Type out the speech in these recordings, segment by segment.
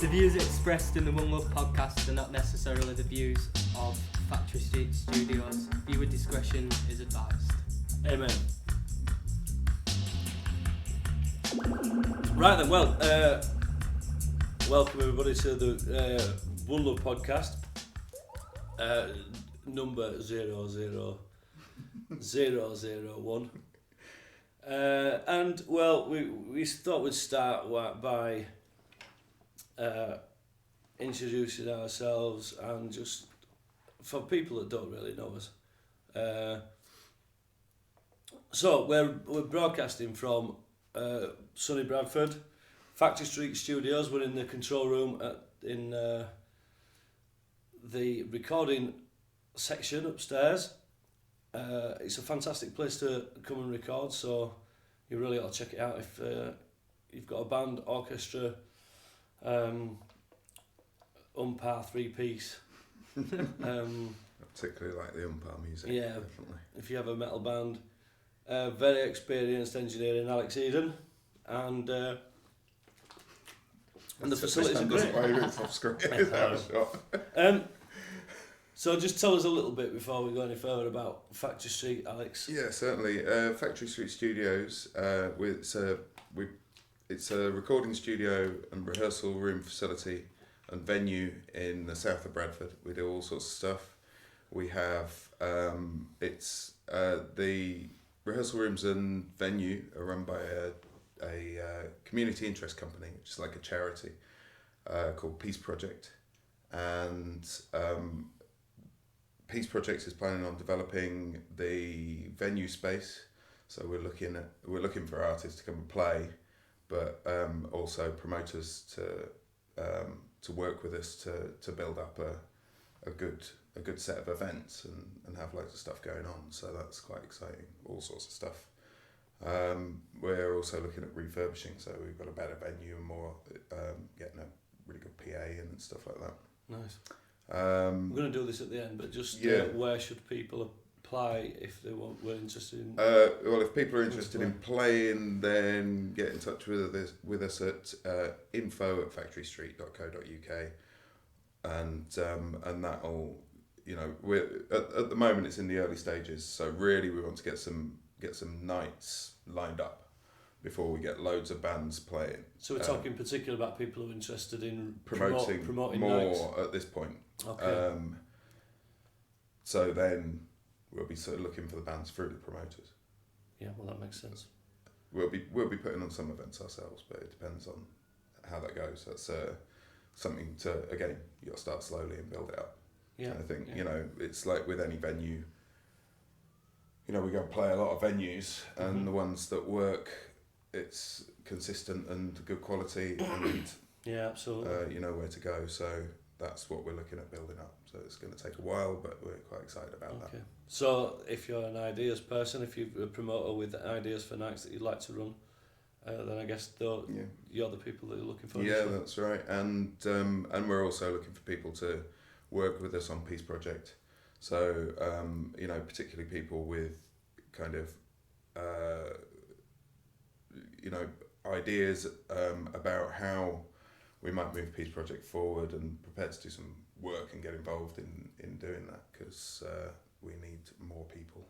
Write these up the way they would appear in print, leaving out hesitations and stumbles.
The views expressed in the One Love podcast are not necessarily the views of Factory Street Studios. Viewer discretion is advised. Amen. Right then, well, welcome everybody to the One Love podcast, number 00001. And well, we thought we'd start by introducing ourselves, and just for people that don't really know us. So we're broadcasting from sunny Bradford, Factory Street Studios. We're in the control room in the recording section upstairs. It's a fantastic place to come and record, so you really ought to check it out if you've got a band, orchestra, umpire, three-piece. I particularly like the umpire music. Yeah, definitely. If you have a metal band, very experienced engineer in Alex Eden, and the facilities are great. It's off screen. So just tell us a little bit before we go any further about Factory Street, Alex. Yeah, certainly. Factory Street Studios. It's a recording studio and rehearsal room facility and venue in the south of Bradford. We do all sorts of stuff. We have the rehearsal rooms and venue are run by a community interest company, which is like a charity called Peace Project, and Peace Project is planning on developing the venue space. So we're looking for artists to come and play, but also promoters to work with us to build up a good set of events and have loads of stuff going on. So that's quite exciting. All sorts of stuff. We're also looking at refurbishing, so we've got a better venue and more getting a really good PA and stuff like that. Nice. We're going to do this at the end, but just where should people apply if they were interested in? Well, if people are interested in playing, then get in touch with us at info@factorystreet.co.uk, and that'll, we're at the moment it's in the early stages, so really we want to get some nights lined up before we get loads of bands playing. So we're talking particularly about people who are interested in promoting more nights at this point. Okay. So then we'll be sort of looking for the bands through the promoters. Yeah, well that makes sense. We'll be putting on some events ourselves, but it depends on how that goes. That's something to, again, you got to start slowly and build it up. Yeah. And I think it's like with any venue. We go and play a lot of venues, and the ones that work, it's consistent and good quality, and yeah, absolutely. you know where to go. So that's what we're looking at building up. So it's going to take a while, but we're quite excited about that. So if you're an ideas person, if you're a promoter with ideas for nights that you'd like to run, then I guess you're the people that you're looking for. Yeah, that's right. And we're also looking for people to work with us on Peace Project. So particularly people with kind of ideas about how we might move Peace Project forward, and prepared to do some work and get involved in doing that, because we need more people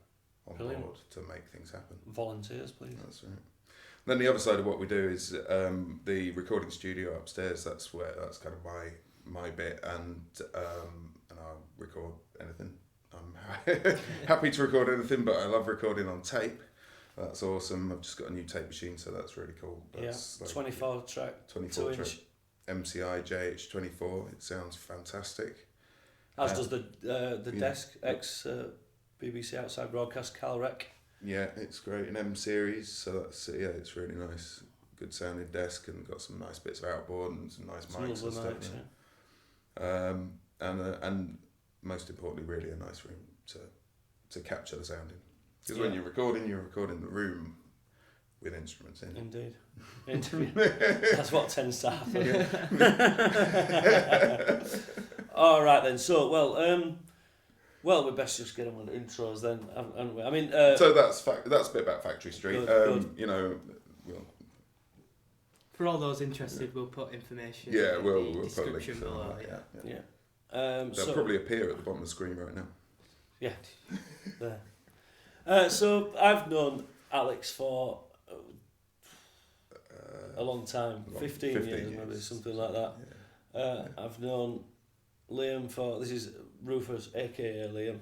on board to make things happen. Volunteers, please. That's right. Then the other side of what we do is the recording studio upstairs. That's kind of my bit, and I'll record anything. I'm happy to record anything, but I love recording on tape. That's awesome. I've just got a new tape machine, so that's really cool. That's 24 track, 24 track MCI JH24. It sounds fantastic. As does the desk, ex BBC Outside Broadcast Cal Rec. Yeah, it's great, an M series. So that's it's really nice. Good sounding desk, and got some nice bits of outboard and some nice mics and stuff. And most importantly, really a nice room to capture the sound in. Because when you're recording the room with instruments in. Indeed. That's what tends to happen. All right then. So well, we best just get on with the intros then, haven't we? I mean. So that's a bit about Factory Street. Good. You know, For all those interested, we'll put information Yeah, in we'll the put links description and below. all that, Yeah. Yeah. They'll So probably appear at the bottom of the screen right now. yeah. There. So I've known Alex for a long time, 15 years maybe, something like that. Yeah. I've known Liam for, this is Rufus, aka Liam,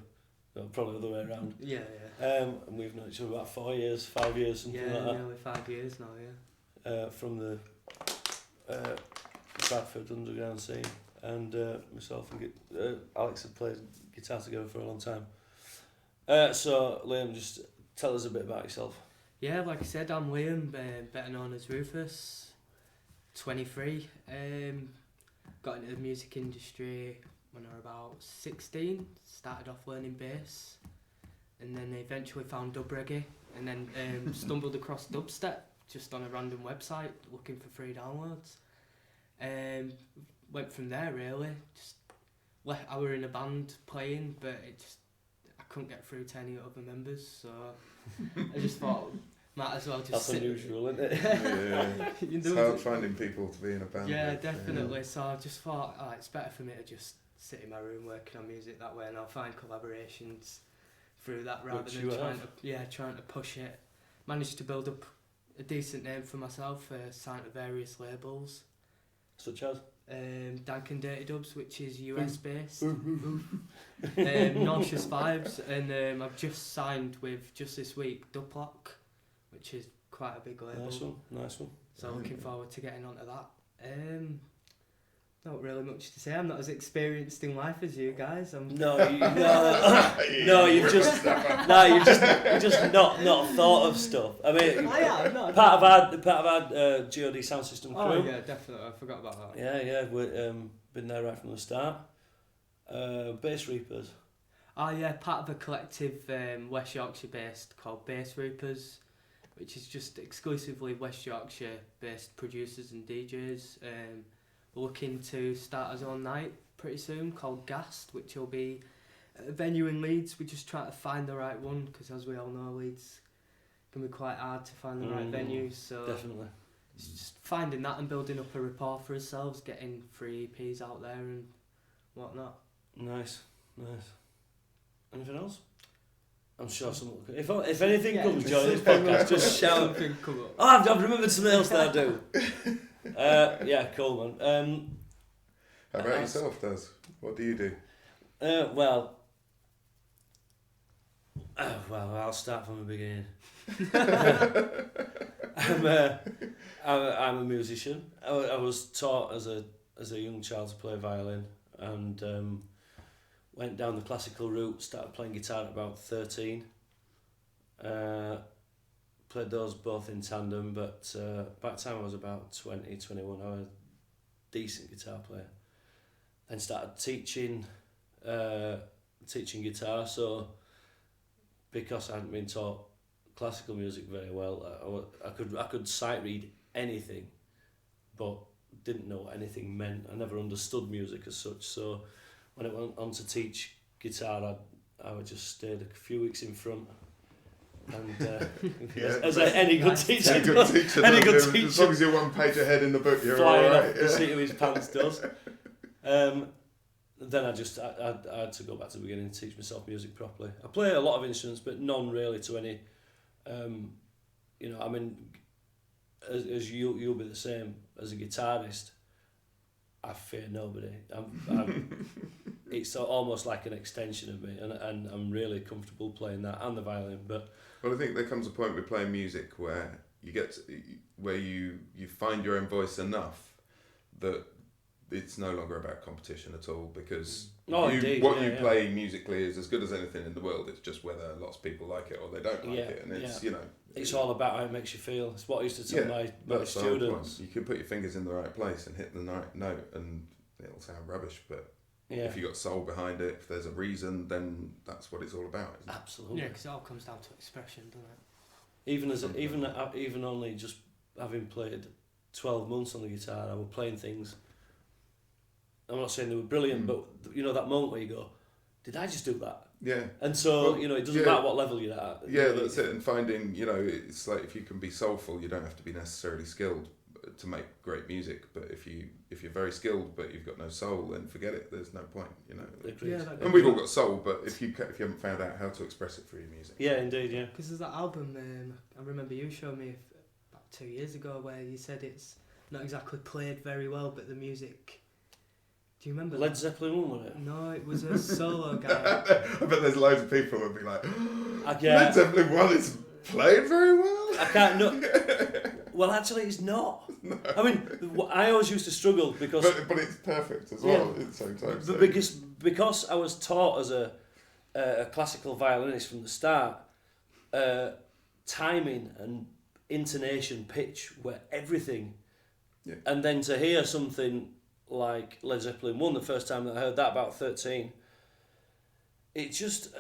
no, probably the other way around. Yeah. And we've known each other about 4 years, 5 years, something Yeah, like that. nearly 5 years now. Yeah. From the Bradford underground scene, and myself and Alex have played guitar together for a long time. So Liam, just tell us a bit about yourself. Yeah, like I said, I'm Liam, better known as Rufus, 23. Got into the music industry when I was about 16. Started off learning bass, and then eventually found dub reggae, and then stumbled across dubstep just on a random website looking for free downloads. Went from there really. I were in a band playing, but I couldn't get through to any other members, so I just thought might as well just That's sit. unusual, isn't it? Yeah. You It's know, hard finding people to be in a band yeah, with. definitely. So I just thought, it's better for me to just sit in my room working on music that way, and I'll find collaborations through that rather Which than you trying to push it. Managed to build up a decent name for myself, signed to various labels, Such as? Dank and Dirty Dubs, which is US based, Nauseous Vibes, and I've just signed with just this week Dublock, which is quite a big label. Nice one. So looking forward to getting onto that. Not really much to say. I'm not as experienced in life as you guys. You've just not thought of stuff. I mean, I am, no, part of our GOD sound system crew. Oh yeah, definitely. I forgot about that. Yeah, we've been there right from the start. Bass Reapers. Oh yeah, part of a collective West Yorkshire based called Bass Reapers, which is just exclusively West Yorkshire based producers and DJs. We're looking to start our own night pretty soon called Gassed, which will be at a venue in Leeds. We're just trying to find the right one, because as we all know, Leeds can be quite hard to find the right venue. So Definitely. it's just finding that and building up a rapport for ourselves, getting free EPs out there and whatnot. Nice. Anything else? I'm sure someone. If anything comes during this podcast, just shout. Something come up. Oh, I've remembered something else that I do. Yeah, cool, man. How about yourself, Daz? What do you do? Well, I'll start from the beginning. I'm a musician. I was taught as a young child to play violin, and went down the classical route. Started playing guitar at about 13. Played those both in tandem, but by the time I was about 20, 21, I was a decent guitar player. Then started teaching guitar, so because I hadn't been taught classical music very well, I could sight read anything, but didn't know what anything meant. I never understood music as such, so when I went on to teach guitar, I would just stayed a few weeks in front. And as any good teacher does, any good teacher, as long as you're one page ahead in the book, you're flying all right. off the seat of his pants does. Then I had to go back to the beginning and teach myself music properly. I play a lot of instruments, but none really to any. I mean, as you'll be the same as a guitarist. I fear nobody. It's almost like an extension of me, and I'm really comfortable playing that and the violin. But well, I think there comes a point with playing music where you find your own voice enough that it's no longer about competition at all, because you play musically is as good as anything in the world. It's just whether lots of people like it or they don't like it, and it's it's all about how it makes you feel. It's what I used to tell my students. You can put your fingers in the right place and hit the right note, and it'll sound rubbish, but if you got soul behind it, if there's a reason, then that's what it's all about, isn't it? Absolutely. Yeah, because it all comes down to expression, doesn't it? Even only just having played 12 months on the guitar, I was playing things. I'm not saying they were brilliant, but that moment where you go, did I just do that? Yeah. And so, it doesn't matter what level you're at. Yeah, that's it. And finding, it's like if you can be soulful, you don't have to be necessarily skilled. to make great music. But if you're very skilled but you've got no soul, then forget it. There's no point, you know. Agreed. And we've all got soul, but if you haven't found out how to express it through your music. Yeah, indeed, yeah. Because there's that album, I remember you showed me about 2 years ago, where you said it's not exactly played very well, but the music. Do you remember? Led Zeppelin 1, was it? No, it was a solo guy. I bet there's loads of people who would be like, Yeah. Led Zeppelin 1 is played very well. I can't. No. Well, actually, it's not. No. I mean, I always used to struggle because. But it's perfect as well at the same time. So. Because I was taught as a classical violinist from the start, timing and intonation, pitch were everything. Yeah. And then to hear something like Led Zeppelin 1, the first time that I heard that, about 13, it just,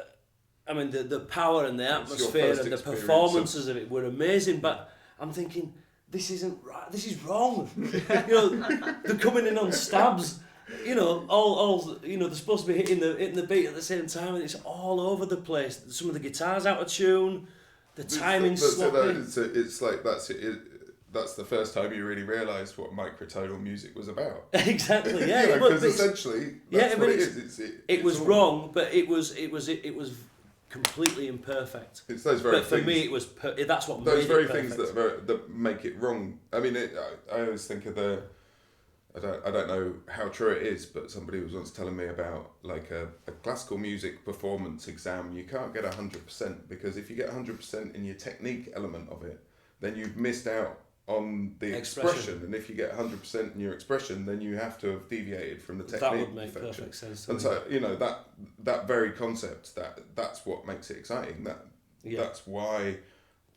I mean, the power and the atmosphere and the performances of it were amazing, but I'm thinking, this isn't right, this is wrong. You know, they're coming in on stabs, you know, all you know, they're supposed to be hitting the beat at the same time, and it's all over the place. Some of the guitars out of tune, the timing's sloppy. It's like that's it. That's the first time you really realised what microtonal music was about. Exactly, yeah. You know, because essentially, that's what it is. It was wrong, but it was completely imperfect. It's those very but for things, me, it was that's what those made very it things that make it wrong. I mean, I always think of I don't know how true it is, but somebody was once telling me about like a classical music performance exam. You can't get 100% because if you get 100% in your technique element of it, then you've missed out on the expression. And if you get 100% in your expression, then you have to have deviated from the technique. That would make perfect sense to me. And so, you know, that very concept, that's what makes it exciting. That's why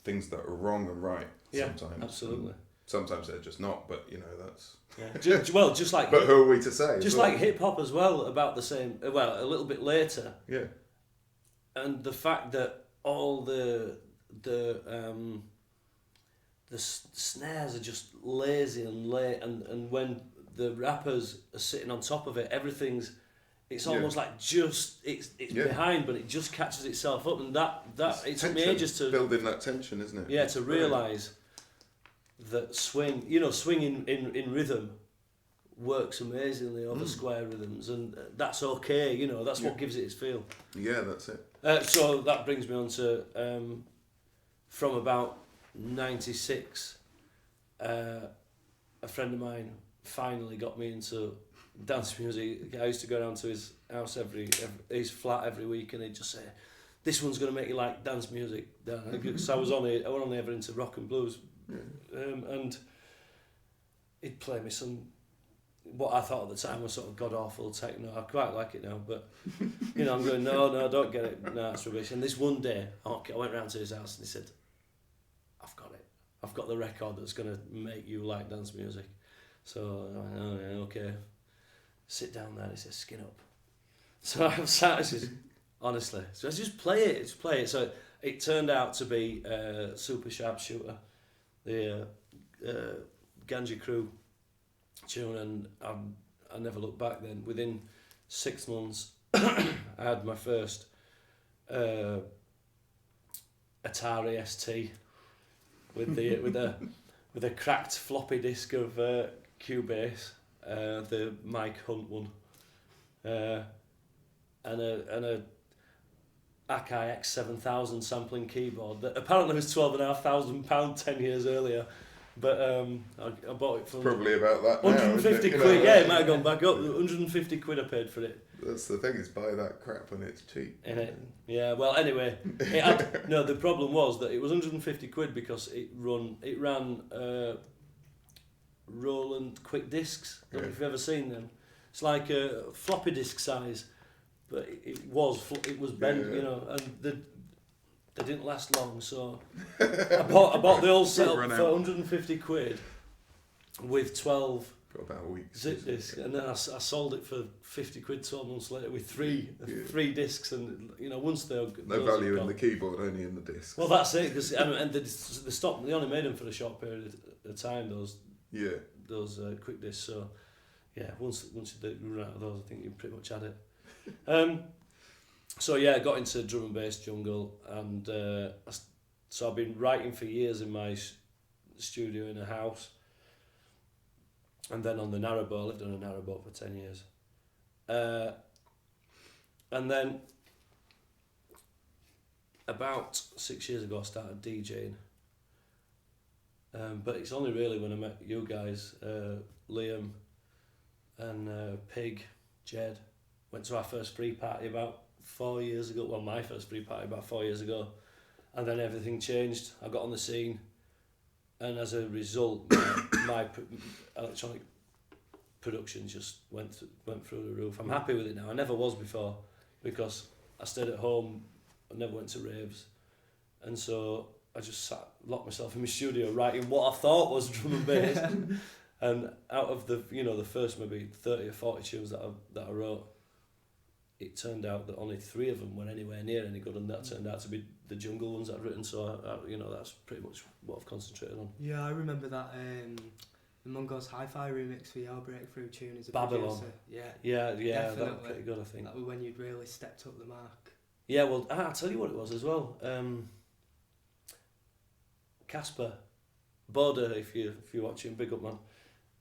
things that are wrong are right sometimes. Absolutely. Sometimes they're just not, but you know, that's... Yeah. Just like... But who are we to say? Just like hip-hop as well, about the same... Well, a little bit later. Yeah. And the fact that all the snares are just lazy and late, and when the rappers are sitting on top of it, it's almost like it's behind, but it just catches itself up, and that it took me ages to building that tension, isn't it? Yeah, to realise that swing in rhythm works amazingly over square rhythms, and that's okay. You know, that's what gives it its feel. Yeah, that's it. So that brings me on to from about 96, a friend of mine finally got me into dance music. I used to go down to his house his flat every week, and he'd just say, "This one's going to make you like dance music." Because I was only ever into rock and blues, and he'd play me some what I thought at the time was sort of god awful techno. I quite like it now, but you know, I'm going, no, don't get it. No, it's rubbish. And this one day, I went round to his house and he said, "I've got it. I've got the record that's going to make you like dance music." So I went, "Oh, yeah, okay." Sit down there. He says, "Skin up." So I sat. I says, honestly, so I just play it. So it turned out to be Super Sharpshooter, the Ganji Crew tune, and I never looked back. Then within 6 months, I had my first Atari ST with a cracked floppy disk of Cubase, the Mike Hunt one, and a Akai X7000 sampling keyboard that apparently was £12,500 10 years earlier, but I bought it for probably about that 150 now, quid. Yeah, it might have gone back up. 150 quid I paid for it. That's the thing, is buy that crap when it's cheap. Innit? Yeah. Well, anyway, the problem was that it was 150 quid because it ran Roland quick discs. I don't know if you've ever seen them. It's like a floppy disk size, but it was bent, you know, and they didn't last long. So I bought the old setup for 150 quid with 12 for about a week zip discs, and then I sold it for 50 quid 12 months later with three discs, and you know, once they're no value in the keyboard, only in the discs. Well, that's it, because and they stopped. They only made them for a short period of time. Those quick discs. So yeah, once you run out of those, I think you pretty much had it. So yeah, I got into drum and bass jungle, and so I've been writing for years in my studio in a house, And then on the narrowboat, I lived on a narrowboat for 10 years. And then about 6 years ago I started DJing. But it's only really when I met you guys, Liam and Pig, Jed, went to our first free party about 4 years ago. Well, my first free party about 4 years ago. And then everything changed. I got on the scene. And as a result, my electronic production just went through the roof. I'm happy with it now. I never was before because I stayed at home. I never went to raves. And so I just locked myself in my studio writing what I thought was drum and bass. And out of the first maybe 30 or 40 tunes that I wrote, it turned out that only 3 of them were anywhere near any good, and that turned out to be the jungle ones I'd written. So that's pretty much what I've concentrated on. Yeah, I remember that the Mongols Hi-Fi remix for your breakthrough tune as a Babylon. producer. Yeah, Yeah, that was definitely. pretty good, I think. That was when you'd really stepped up the mark. Yeah, well, I'll tell you what it was as well. Casper, Border, if you're watching, big up man.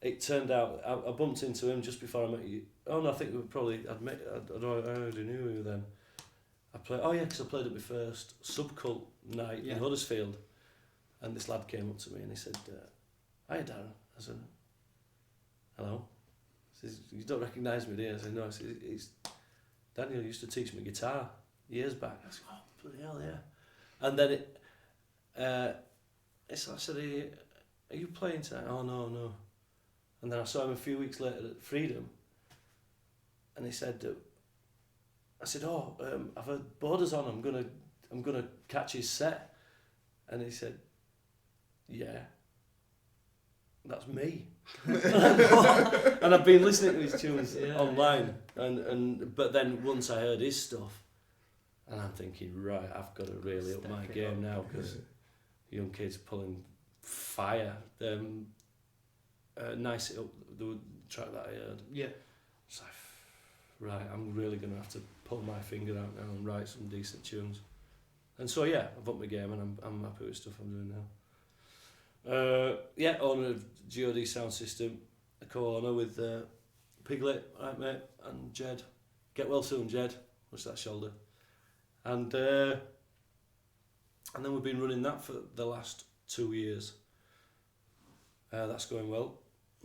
It turned out I bumped into him just before I met you. Oh no, I think we probably I already knew you then. Because I played at my first Subcult night in Huddersfield, and this lad came up to me and he said, "Hi Darren." I said, "Hello." He says, "You don't recognise me, do you?" I said, "No." I said, "It's Daniel used to teach me guitar years back." I said, "Oh bloody hell, yeah!" And then I said, "Are you playing tonight?" "Oh no." And then I saw him a few weeks later at Freedom, and he said, "I said, I've heard Borders on. I'm gonna catch his set," and he said, "Yeah, that's me." And I've been listening to his tunes online, but then once I heard his stuff, and I'm thinking, right, I've got to really up my game now because young kids pulling fire. Nice It Up, the track that I heard. Yeah. It's like, right, I'm really going to have to pull my finger out now and write some decent tunes. And so yeah, I've upped my game and I'm happy with stuff I'm doing now. Owner of GOD Sound System, a co-owner with Piglet, right mate, and Jed. Get well soon, Jed. What's that shoulder? And then we've been running that for the last 2 years. That's going well.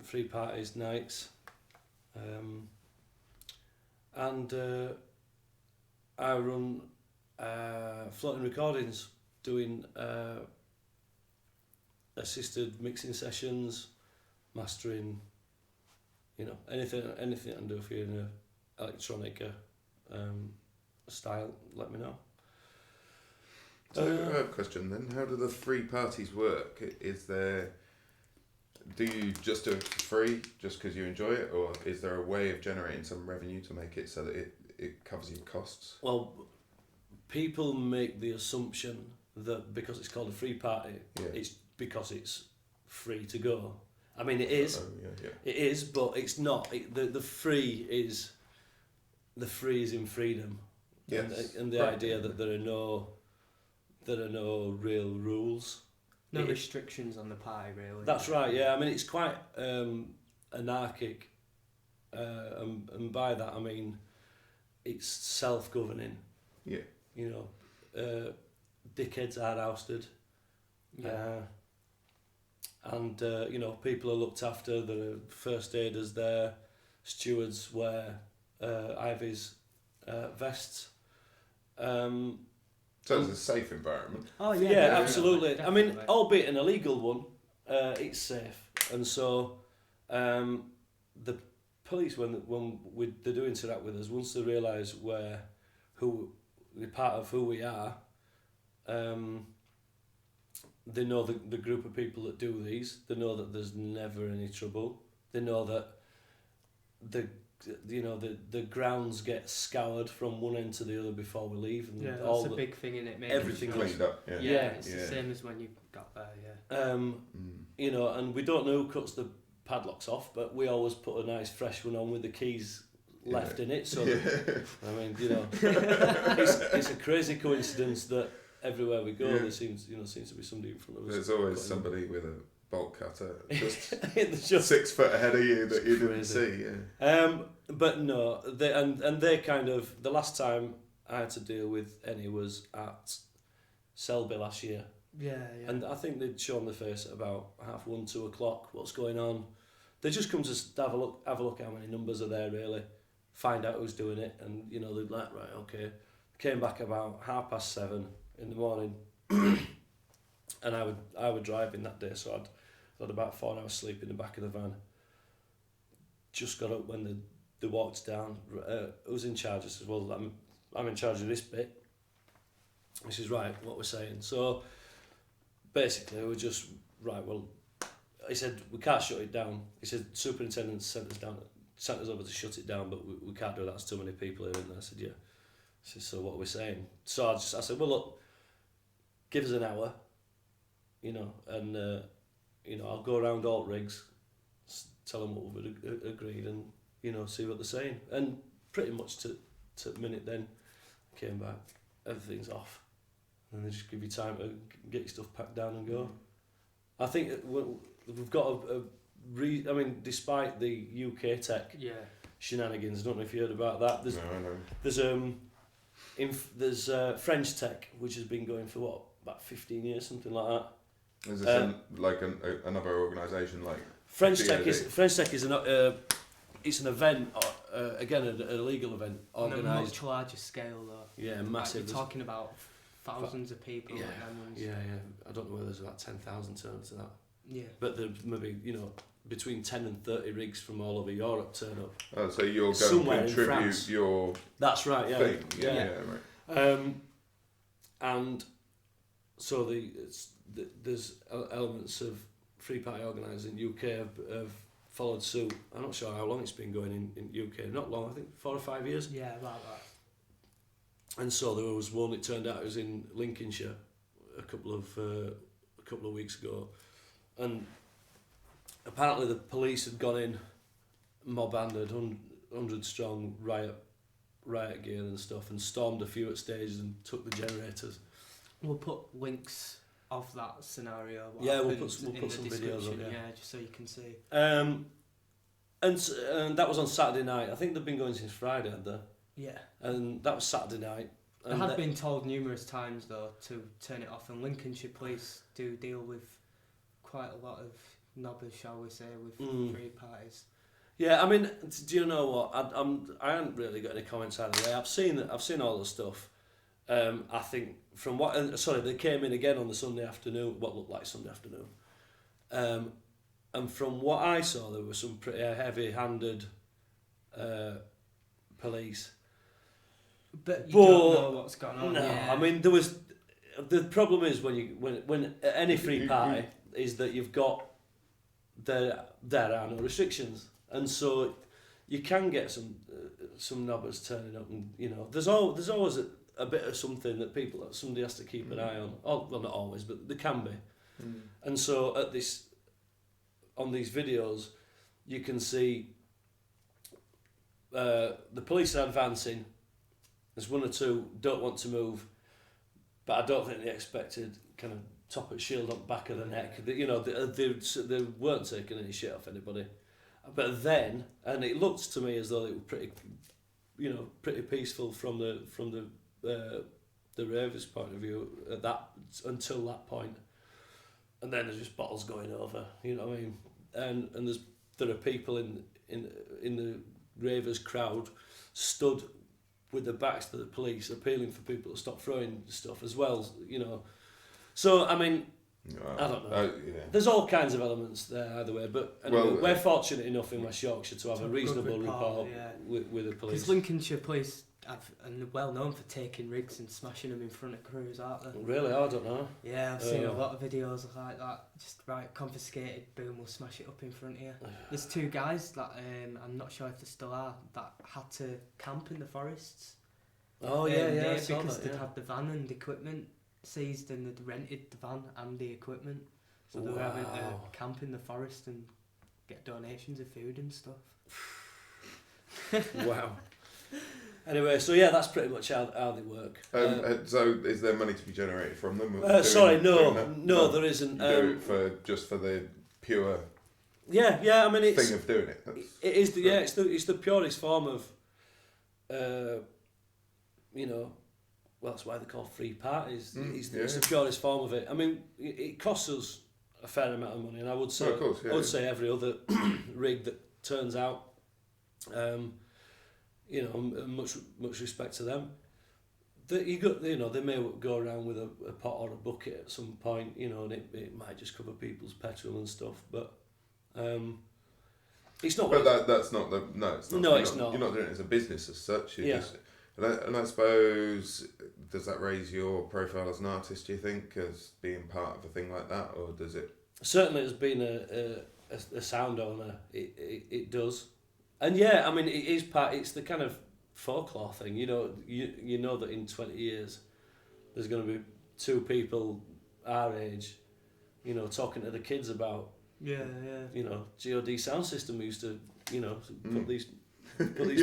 Free parties, nights. And I run Floating Recordings, doing assisted mixing sessions, mastering, anything I can do for you in a electronic style, let me know. So I have a question then. How do the free parties work? Do you just do it for free just because you enjoy it, or is there a way of generating some revenue to make it so that it covers your costs? Well, people make the assumption that because it's called a free party, it's because it's free to go. I mean, it is. It is, but it's not. The free is in freedom. Yes. And the idea that there are no real rules. No restrictions on the party, really. That's right, yeah. I mean, it's quite anarchic, and by that I mean it's self-governing. Yeah. Dickheads are ousted. Yeah. And people are looked after. There are first aiders there. Stewards wear Ivy's vests. So it's a safe environment. Oh yeah, absolutely. Definitely. I mean, albeit an illegal one, it's safe, and so the police, when they do interact with us, once they realise we're part of who we are, they know the group of people that do these. They know that there's never any trouble. They know that the grounds get scoured from one end to the other before we leave, and that's a big thing in it. Everything cleaned up. It's the same as when you got there. And we don't know who cuts the padlocks off, but we always put a nice fresh one on with the keys left in it. So I mean, it's a crazy coincidence that everywhere we go, there seems to be somebody in front of us. There's always somebody with a bolt cutter just It's just 6 foot ahead of you that you didn't crazy. see. Yeah. But no, they kind of, the last time I had to deal with any was at Selby last year. Yeah. And I think they'd shown the face at about 1:30, 2 o'clock. What's going on? They just come to have a look how many numbers are there really, find out who's doing it, and you know they'd like right, okay. Came back about 7:30 in the morning, and I would driving that day, so I'd had about 4 hours sleep in the back of the van. Just got up when they walked down. Who's in charge? I said, well, I'm in charge of this bit. He says, right, what we're saying. So basically, we're just right. Well, he said we can't shut it down. He said superintendent sent us over to shut it down, but we can't do that. There's too many people here. And I said, yeah. He said, so what are we saying? So I said, well, look, give us an hour, you know, and you know, I'll go around all rigs, tell them what we've agreed, and you know, see what they're saying. And pretty much to a minute then, came back, everything's off, and they just give you time to get your stuff packed down and go. I think we've got I mean, despite the UK tech shenanigans, I don't know if you heard about that. There's French tech which has been going for what, about 15 years, something like that. Is this like another organisation like French DOD? tech is it's an event, again a legal event On a organised. much larger scale though. Yeah, massive. Like, we're talking about thousands of people. Yeah, at Emlyn's. yeah. I don't know whether there's about 10,000 turns to that. Yeah. But there's maybe, you know, between 10 and 30 rigs from all over Europe turn up. Oh, so you're going Somewhere to in contribute France. your That's right, yeah. thing. Yeah. Right. And so there's elements of Free Party organising in UK have followed suit. I'm not sure how long it's been going in UK. Not long, I think 4 or 5 years. Yeah, about that. And so there was one, it turned out it was in Lincolnshire a couple of weeks ago, and apparently the police had gone in, mob-handed, 100 strong, riot gear and stuff, and stormed a few at stages and took the generators. We'll put links of that scenario. Yeah, we'll happened put some in the videos on, description, yeah. just so you can see. And that was on Saturday night. I think they've been going since Friday, hadn't they? Yeah. And that was Saturday night. I have been told numerous times though to turn it off, and Lincolnshire police do deal with quite a lot of knobbers, shall we say, with free parties. Yeah, I mean, do you know what? I haven't really got any comments either way. I've seen all the stuff. I think from what they came in again on the Sunday afternoon, what looked like Sunday afternoon, and from what I saw, there were some pretty heavy-handed police. But you don't know what's going on. No, Yeah. I mean the problem is when any free party is that you've got there are no restrictions, and so you can get some knobbers turning up, and you know there's always a bit of something that somebody has to keep an eye on. Oh, well, not always, but there can be. And so on these videos, you can see the police are advancing. There's one or two don't want to move, but I don't think they expected kind of top of shield on back of the neck. You know, they weren't taking any shit off anybody. But then, and it looked to me as though it was pretty peaceful from the ravers' point of view until that point. And then there's just bottles going over. You know what I mean? And there are people in the ravers crowd stood with their backs to the police, appealing for people to stop throwing stuff as well, you know. So, I mean, I don't know. There's all kinds of elements there either way, but anyway, we're fortunate enough in West Yorkshire to have a reasonable rapport with the police. Because Lincolnshire police are well known for taking rigs and smashing them in front of crews, aren't they? Really? I don't know. Yeah, I've seen a lot of videos like that. Just confiscated, boom, we'll smash it up in front of you. There's 2 guys that I'm not sure if they still are, that had to camp in the forests. Oh yeah, because they'd had the van and equipment seized, and they'd rented the van and the equipment, so they were having to camp in the forest and get donations of food and stuff. Wow. Anyway, so yeah, that's pretty much how they work. So is there money to be generated from them? Sorry, no, no, there isn't. You do it for the pure Yeah. I mean, it's thing of doing it. It's the purest form of, well, that's why they're called free parties. It's the purest form of it. I mean, it costs us a fair amount of money, and I would say, say every other rig that turns out, much respect to them. That they may go around with a pot or a bucket at some point, and it might just cover people's petrol and stuff, but it's not. But that's not the it's not. No, it's not. You're not doing it as a business as such. Just, and I suppose, does that raise your profile as an artist, do you think, as being part of a thing like that, or does it? Certainly, as being a sound owner, it does. And yeah, I mean, it's the kind of folklore thing, you know that in 20 years there's going to be two people our age, talking to the kids about God sound system. We used to, put these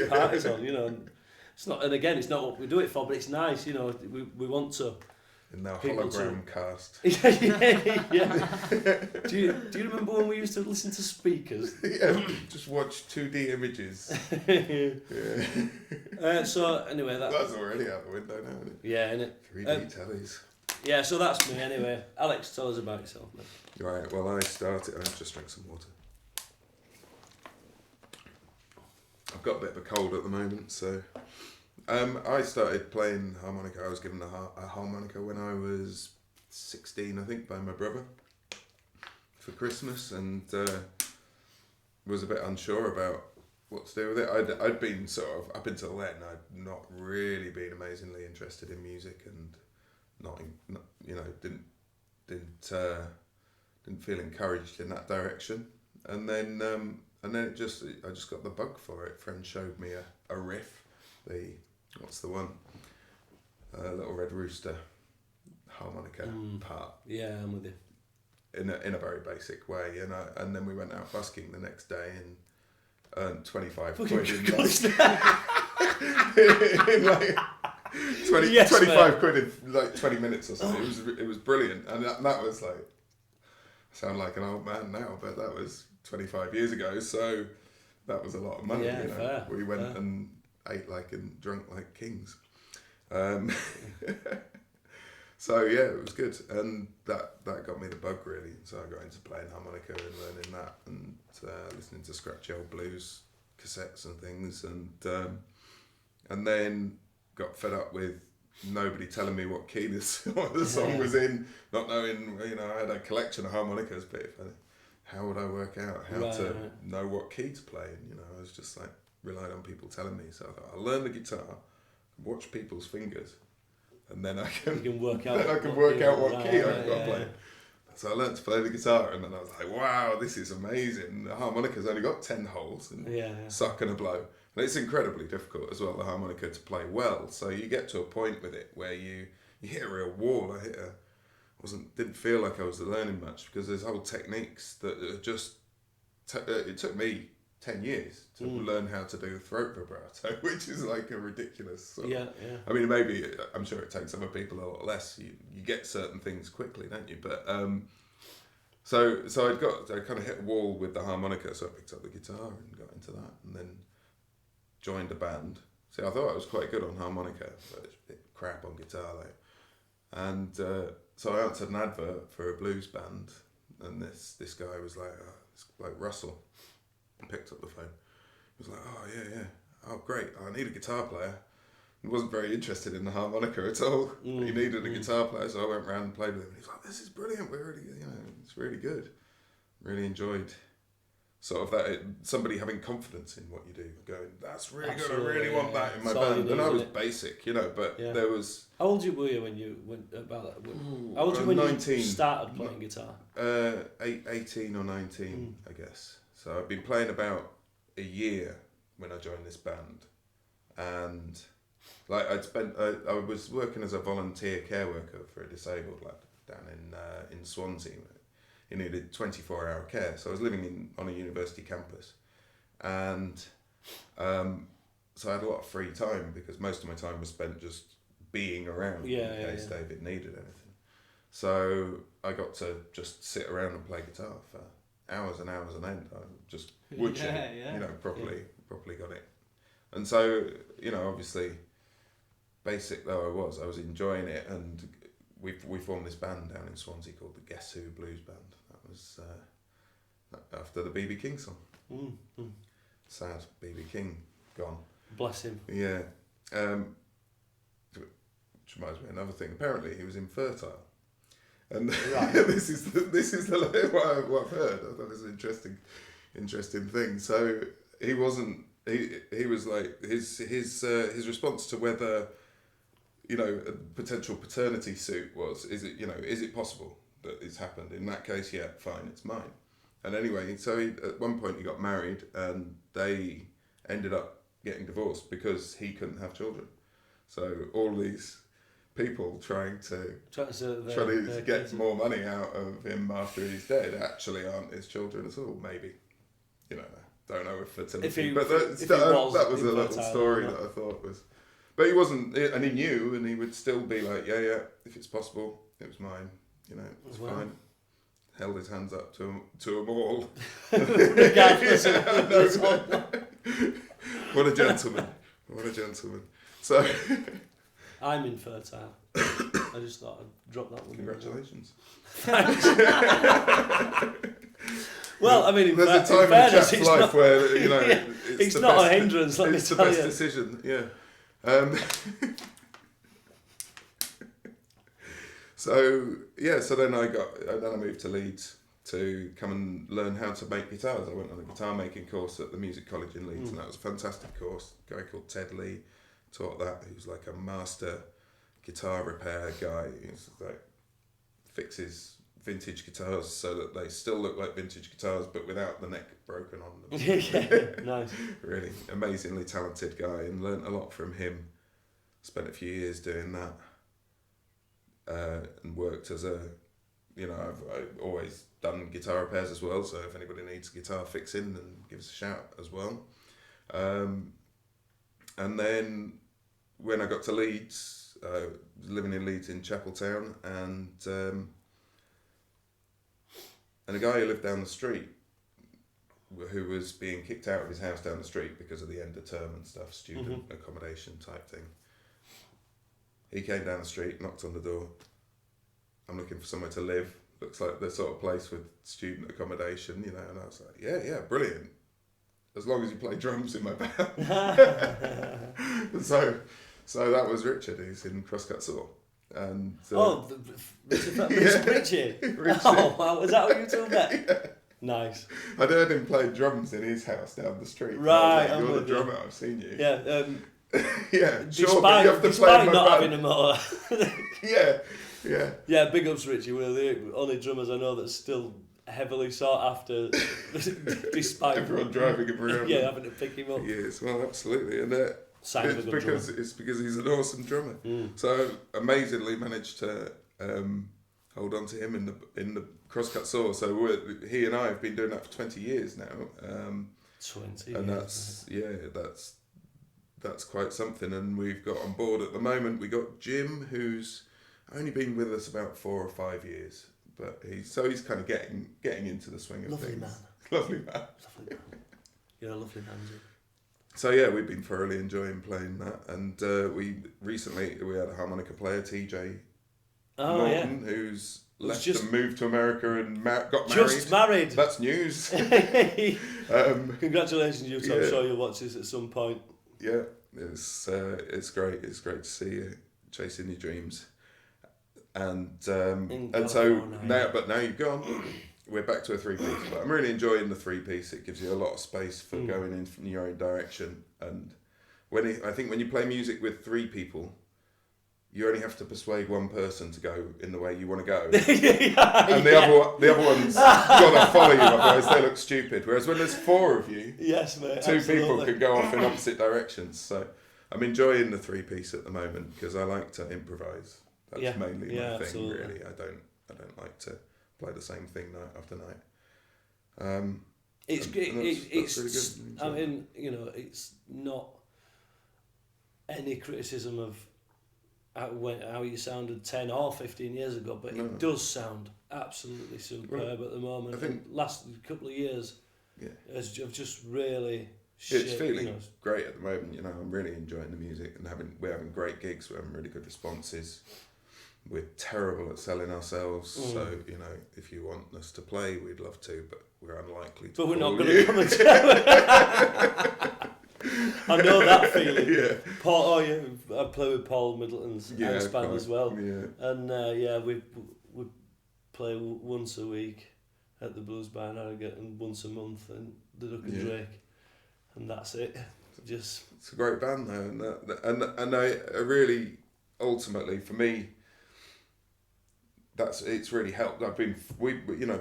parties on, and it's not, and again, it's not what we do it for, but it's nice, we want to. In their hologram cast. yeah. Do you remember when we used to listen to speakers? Yeah, just watch 2D images. So anyway, that's already out the window now, isn't it? Yeah, innit? 3D tellies. Yeah, so that's me anyway. Alex, tell us about yourself, mate. Right, well, I just drank some water. I've got a bit of a cold at the moment, so... I started playing harmonica. I was given a harmonica when I was 16, I think, by my brother for Christmas, and was a bit unsure about what to do with it. I'd been sort of, up until then, I'd not really been amazingly interested in music, and didn't feel encouraged in that direction. And then I just got the bug for it. A friend showed me a riff, what's the one? Little Red Rooster harmonica part. Yeah, I'm with you. In a very basic way, and then we went out busking the next day and earned 25 quid in like 25 quid in like 20 minutes or something. It was brilliant, and that was like, I sound like an old man now, but that was 25 years ago, so that was a lot of money. Fair, we went and ate and drunk like kings. So yeah, it was good, and that got me the bug really. So I got into playing harmonica and learning that, and listening to scratchy old blues cassettes and things, and then got fed up with nobody telling me what key the song was in, not knowing. I had a collection of harmonicas, but how would I work out how to know what key to play? And I was just like relied on people telling me. So I thought, I'll learn the guitar, watch people's fingers, and then I can work out what key I've got to play. So I learned to play the guitar, and then I was like, wow, this is amazing. The harmonica's only got 10 holes, and suck and a blow. And it's incredibly difficult as well, the harmonica, to play well. So you get to a point with it where you hit a real wall. Didn't feel like I was learning much, because there's whole techniques that are just... it took me 10 years to learn how to do throat vibrato, which is like a ridiculous sort of, I mean, maybe, I'm sure it takes other people a lot less. You get certain things quickly, don't you? But so I kind of hit a wall with the harmonica, so I picked up the guitar and got into that, and then joined a band. See, I thought I was quite good on harmonica, but it's a bit crap on guitar, and so I answered an advert for a blues band, and this guy was like, it's like Russell. Picked up the phone. He was like, oh yeah, oh great, I need a guitar player. He wasn't very interested in the harmonica at all. He needed a guitar player, so I went round and played with him. And he was like, this is brilliant, it's really good. Really enjoyed sort of that, somebody having confidence in what you do, going, that's really good, I really want that in my band. And I was basic, but there was... How old were you when you went about that? How old were you when 19, you started playing guitar? 18 or 19, I guess. So I've been playing about a year when I joined this band, and I was working as a volunteer care worker for a disabled lad down in Swansea. He needed 24-hour care, so I was living on a university campus, and so I had a lot of free time because most of my time was spent just being around in case David needed anything. So I got to just sit around and play guitar for hours and hours on end. I just properly got it. And so, obviously, basic though I was enjoying it, and we formed this band down in Swansea called the Guess Who Blues Band. That was after the B.B. King song. Mm-hmm. Sad, B.B. King gone. Bless him. Yeah. Which reminds me of another thing. Apparently, he was infertile, and this is what I've heard. I thought it was an interesting thing. So he wasn't. He was like his response to whether a potential paternity suit was, is it possible that it's happened? In that case, yeah, fine, it's mine. And anyway, so at one point he got married, and they ended up getting divorced because he couldn't have children. So all these people trying to get more money out of him after he's dead actually aren't his children at all. Maybe, don't know if fertility. That was a little story that I thought was. But he wasn't, and he knew, and he would still be like, yeah, if it's possible, it was mine. It's fine. Held his hands up to them all. Regardless What a gentleman. What a gentleman. So... I'm infertile. I just thought I'd drop that one. Congratulations. Well, I mean, there's a time in a chap's life where, it's not a hindrance, let me tell you. It's the best decision, yeah. So then I moved to Leeds to come and learn how to make guitars. I went on a guitar making course at the Music College in Leeds, and that was a fantastic course. A guy called Ted Lee taught that. He was like a master guitar repair guy. He was like fixes vintage guitars so that they still look like vintage guitars but without the neck broken on them. Yeah, nice. Really amazingly talented guy, and learnt a lot from him. Spent a few years doing that, and worked as I've always done guitar repairs as well, so if anybody needs guitar fixing, then give us a shout as well. And then when I got to Leeds, living in Leeds in Chapeltown, and a guy who lived down the street, who was being kicked out of his house down the street because of the end of term and stuff, student accommodation type thing. He came down the street, knocked on the door. I'm looking for somewhere to live. Looks like the sort of place with student accommodation, and I was like, yeah, brilliant. As long as you play drums in my band. So that was Richard, who's in Crosscut Saw. And Richie. Oh, wow, was that what you told me? Yeah. Nice. I'd heard him play drums in his house down the street. Right, like, you're the drummer. I've seen you. Yeah. Yeah. Sure, but you have to despite not having a motor. Yeah. Yeah. Big ups, Richie. We're the only drummers I know that's still heavily sought after, despite everyone driving him around. Yeah, having to pick him up. Yes, well, absolutely, and it's because he's an awesome drummer. So amazingly managed to hold on to him in the Crosscut Saw. So he and I have been doing that for 20 years now. 20, and that's quite something. And we've got on board at the moment. We got Jim, who's only been with us about 4 or 5 years, but he's kind of getting into the swing of things. Lovely man. You're a lovely man, Jim. So yeah, we've been thoroughly enjoying playing that, and we had a harmonica player, TJ Norton, who's left and moved to America and got married. Just married. That's news. Congratulations, you two. I'm sure you'll watch this at some point. Yeah, it's great. It's great to see you chasing your dreams, and so now you've gone. We're back to a 3-piece, but I'm really enjoying the 3-piece. It gives you a lot of space for going in your own direction. And I think when you play music with 3 people, you only have to persuade one person to go in the way you want to go, and the other one's got to follow you, otherwise they look stupid. Whereas when there's 4 of you, yes, mate, 2 people can go off in opposite directions. So I'm enjoying the 3-piece at the moment because I like to improvise. That's mainly my thing. Absolutely. Really, I don't like to play the same thing night after night. It's really good. I mean, it's not any criticism of how you sounded 10 or 15 years ago, but No. it does sound absolutely superb at the moment. I think- And last couple of years Yeah. have just really It's shaped, feeling you know. great at the moment. You know, I'm really enjoying the music and we're having great gigs. We're having really good responses. We're terrible at selling ourselves, so you know, if you want us to play, we'd love to, but we're unlikely to. But we're not call going you. to come and tell. I know that feeling. Yeah. Paul, I play with Paul Middleton's house band quite. as well, Yeah. and we play once a week at the Blues Bar in Harrogate and once a month in the Duck and Yeah. Drake, and that's it. Just It's a great band though, and I really, ultimately for me, it's really helped.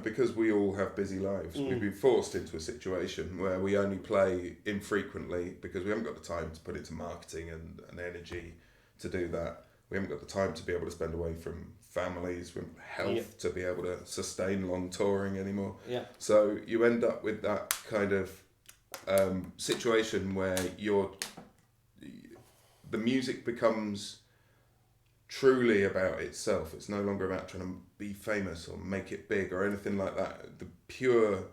Because we all have busy lives, we've been forced into a situation where we only play infrequently because we haven't got the time to put into marketing and energy to do that. We haven't got the time to be able to spend away from families, with health, to be able to sustain long touring anymore. yeah. So you end up with that kind of situation where the music becomes truly about itself. It's no longer about trying to be famous or make it big or anything like that. The pure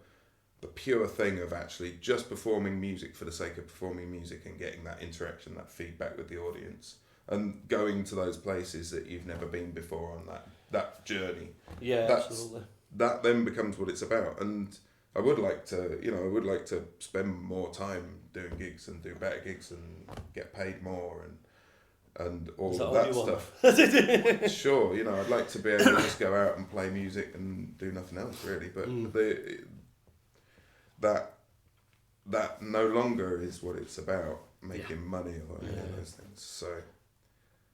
thing of actually just performing music for the sake of performing music and getting that interaction, that feedback with the audience, and going to those places that you've never been before on that journey. Yeah, absolutely. That then becomes what it's about. And I would like to spend more time doing gigs and do better gigs and get paid more and all of that stuff. Sure, I'd like to be able to just go out and play music and do nothing else really, but that no longer is what it's about, making money or any of those things. So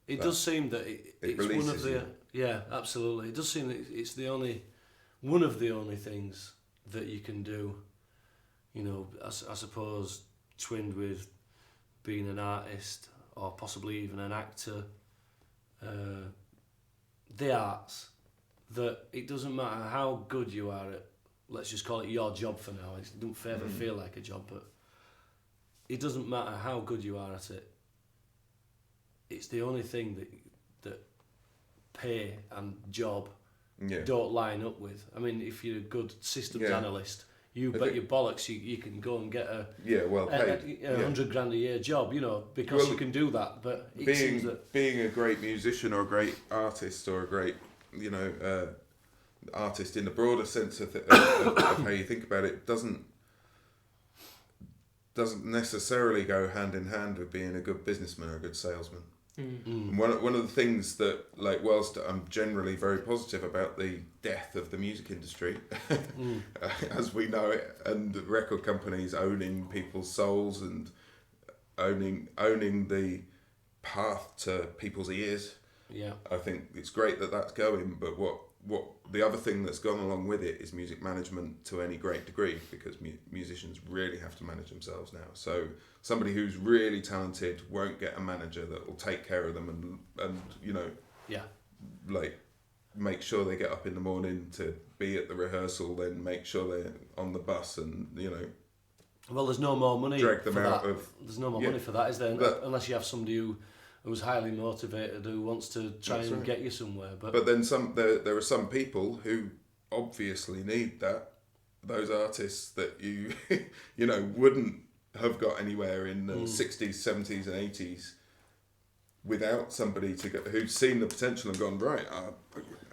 it does seem that it's one of the you. Yeah, absolutely. It does seem that it's one of the only things that you can do, I suppose, twinned with being an artist or possibly even an actor, the arts, that it doesn't matter how good you are at, let's just call it your job for now, it doesn't ever feel like a job, but it doesn't matter how good you are at it, it's the only thing that pay and job don't line up with. I mean, if you're a good systems analyst, you bet your bollocks you can go and get a well paid $100,000 a year job, because you can do that. But it seems that being a great musician or a great artist or a great artist in the broader sense of how you think about it doesn't necessarily go hand in hand with being a good businessman or a good salesman. And one of the things that, whilst I'm generally very positive about the death of the music industry, as we know it, and record companies owning people's souls and owning the path to people's ears, I think it's great that that's going. But what the other thing that's gone along with it is music management to any great degree, because musicians really have to manage themselves now. So somebody who's really talented won't get a manager that will take care of them and make sure they get up in the morning to be at the rehearsal, then make sure they're on the bus and well, there's no more money drag them for out that. of There's no more money for that, is there? Unless you have somebody who's highly motivated, who wants to try and get you somewhere. But then there are some people who obviously need those artists that you wouldn't have got anywhere in the 60s, 70s and 80s without somebody who's seen the potential and gone, right,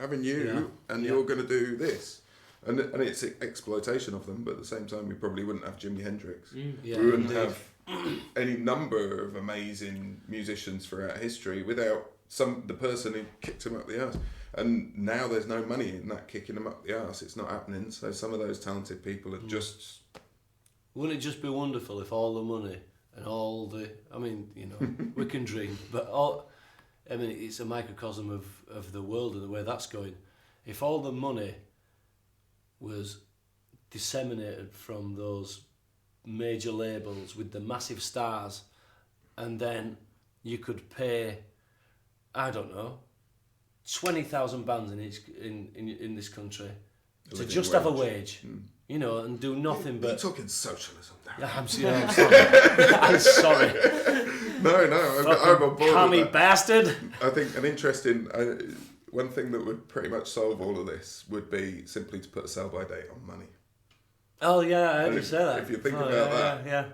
having you and you're going to do this. And it's exploitation of them, but at the same time we probably wouldn't have Jimi Hendrix. We wouldn't have any number of amazing musicians throughout history without the person who kicked him up the arse. And now there's no money in that kicking them up the arse. It's not happening. So some of those talented people are just... Wouldn't it just be wonderful if all the money and all the... I mean, we can dream, but it's a microcosm of the world and the way that's going. If all the money was disseminated from those major labels with the massive stars, and then you could pay, I don't know, 20,000 bands in this country to just have a wage, you know, and do nothing You're but... talking socialism now. Yeah, I'm sorry. I'm sorry. No, I'm on board Commie with that. bastard. I think an interesting... one thing that would pretty much solve all of this would be simply to put a sell-by date on money. Oh, yeah, I heard you If- say that. if you think Oh, about yeah, that. Yeah.